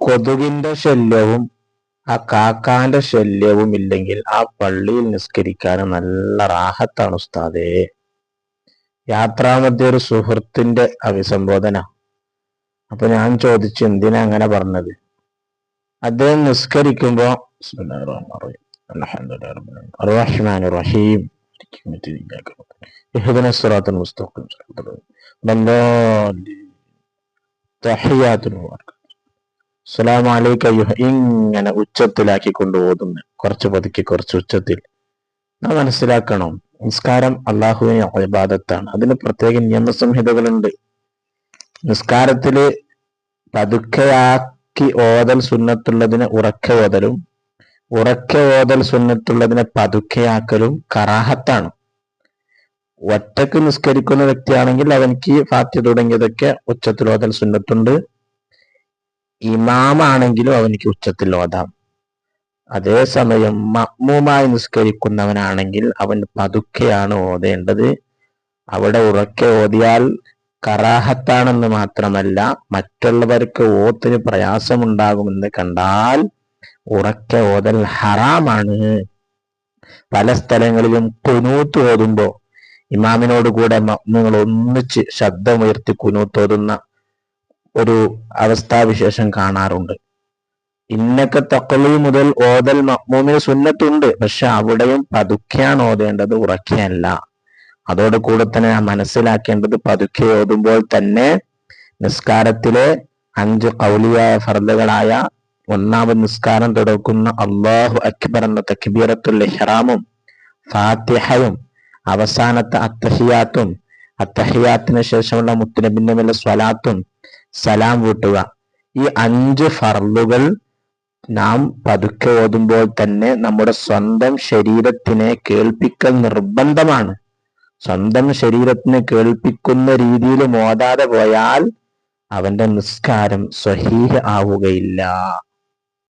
കൊതുകിന്റെ ശല്യവും ആ കാക്കാന്റെ ശല്യവും ഇല്ലെങ്കിൽ ആ പള്ളിയിൽ നിസ്കരിക്കാൻ നല്ല റാഹത്താണ് ഉസ്താദേ. യാത്രാമധ്യ ഒരു സുഹൃത്തിന്റെ അഭിസംബോധന. അപ്പൊ ഞാൻ ചോദിച്ചു, എന്തിനാ അങ്ങനെ പറഞ്ഞത്? അദ്ദേഹം നിസ്കരിക്കുമ്പോ റഹീം അസ്സലാമു അലൈക ഇങ്ങനെ ഉച്ചത്തിലാക്കിക്കൊണ്ട് ഓതുന്നു. കുറച്ച് പതുക്കി കുറച്ച് ഉച്ചത്തിൽ. നാം മനസ്സിലാക്കണം, നിസ്കാരം അള്ളാഹുവിന് ഇബാദത്താണ്. അതിന് പ്രത്യേക നിയമസംഹിതകളുണ്ട്. നിസ്കാരത്തില് പതുക്കെയാക്കി ഓതൽ സുന്നത്തുള്ളതിന് ഉറക്കെ ഓതലും ഉറക്കെ ഓതൽ സുന്നത്തുള്ളതിനെ പതുക്കെയാക്കലും കറാഹത്താണ്. ഒറ്റക്ക് നിസ്കരിക്കുന്ന വ്യക്തിയാണെങ്കിൽ അവൻക്ക് ഫാത്തിഹ തുടങ്ങിയതൊക്കെ ഉച്ചത്തിൽ ഓതൽ സുന്നത്തുണ്ട്. ഇമാമാണെങ്കിലും അവനിക്ക് ഉച്ചത്തിൽ ഓതാം. അതേസമയം മഅ്മൂമായി നിസ്കരിക്കുന്നവനാണെങ്കിൽ അവൻ പതുക്കെയാണ് ഓതേണ്ടത്. അവിടെ ഉറക്കെ ഓതിയാൽ കറാഹത്താണെന്ന് മാത്രമല്ല, മറ്റുള്ളവർക്ക് ഓത്തിന് പ്രയാസമുണ്ടാകുമെന്ന് കണ്ടാൽ ഉറക്കെ ഓതൽ ഹറാമാണ്. പല സ്ഥലങ്ങളിലും ഖുനൂത്ത് ഓതുമ്പോ ഇമാമിനോട് കൂടെ മഅ്മൂങ്ങൾ ഒന്നിച്ച് ശബ്ദമുയർത്തി ഖുനൂത്ത് ഓതുന്ന ഒരു അവസ്ഥാവിശേഷം കാണാറുണ്ട്. ഇന്നൊക്കെ തഖ്ലീ മുതൽ ഓതൽ മഅ്മൂമിന് സുന്നത്തുണ്ട്. പക്ഷെ അവിടെയും പതുക്കെയാണ് ഓതേണ്ടത്, ഉറക്കെയല്ല. അതോട് കൂടെ തന്നെ മനസ്സിലാക്കേണ്ടത്, പതുക്കെ ഓതുമ്പോൾ തന്നെ നിസ്കാരത്തിലെ 5 ഖൗലിയായ ഫർളുകളായ ഒന്നാമത് നിസ്കാരം തുടങ്ങുന്ന അല്ലാഹു അക്ബർ എന്ന തക്ബീറത്തുൽ ഇഹ്റാമും ഫാത്തിഹയും അവസാനത്തെ അത്തഹിയാത്തും അത്തഹിയാത്തിന് ശേഷമുള്ള മുത്തുനബിന്റെ മേലെ സ്വലാത്തും സലാം വീട്ടുക, ഈ 5 ഫർളുകൾ നാം പതുക്കെ ഓതുമ്പോൾ തന്നെ നമ്മുടെ സ്വന്തം ശരീരത്തിനെ കേൾപ്പിക്കൽ നിർബന്ധമാണ്. സ്വന്തം ശരീരത്തിനെ കേൾപ്പിക്കുന്ന രീതിയിൽ ഓതാതെ പോയാൽ അവന്റെ നിസ്കാരം സ്വഹീഹ് ആവുകയില്ല.